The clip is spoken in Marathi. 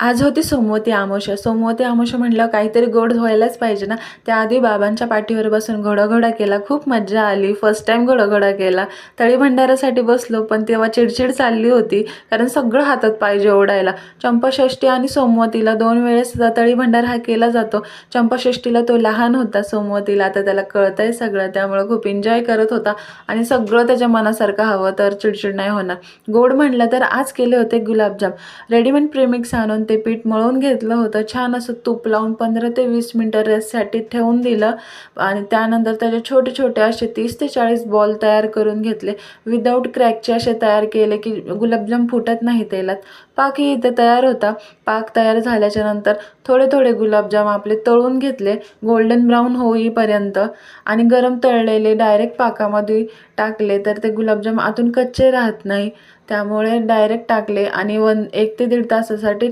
आज होती सोमवती अमावस्या. सोमवती अमावस्या म्हटल्यावर काहीतरी गोड व्हायलाच पाहिजे ना. त्याआधी बाबांच्या पाठीवर बसून घोडाघोडा केला. खूप मज्जा आली. फर्स्ट टाईम घोडाघोडा केला. तळी भंडारासाठी बसलो, पण तेव्हा चिडचिड चालली होती, कारण सगळं हातात पाहिजे ओढायला. चंपाषष्ठी आणि सोमवतीला 2 वेळेस तळी भंडार हा केला जातो. चंपाषष्ठीला तो लहान होता, सोमवतीला आता त्याला कळतंय सगळं, त्यामुळे खूप एन्जॉय करत होता आणि सगळं त्याच्या मनासारखं हवं तर चिडचिड नाही होणार. गोड म्हटलं तर आज केले होते गुलाबजाम. रेडीमेड प्रेमिक्स आणून ते पीठ मळून घेतलं होतं. छान असं तूप लावून 15 ते 20 मिनटं रेस्टसाठी ठेवून दिलं आणि त्यानंतर त्याचे छोटे छोटे असे 30 ते 40 बॉल तयार करून घेतले. विदाऊट क्रॅकचे असे तयार केले की गुलाबजाम फुटत नाही तेलात. पाकही इथे तयार होता. पाक तयार झाल्याच्या नंतर थोडे थोडे गुलाबजाम आपले तळून घेतले गोल्डन ब्राऊन होईपर्यंत आणि गरम तळलेले डायरेक्ट पाकामध्ये टाकले तर ते गुलाबजाम आतून कच्चे राहत नाही, त्यामुळे डायरेक्ट टाकले आणि 1 ते 1.5 तासासाठी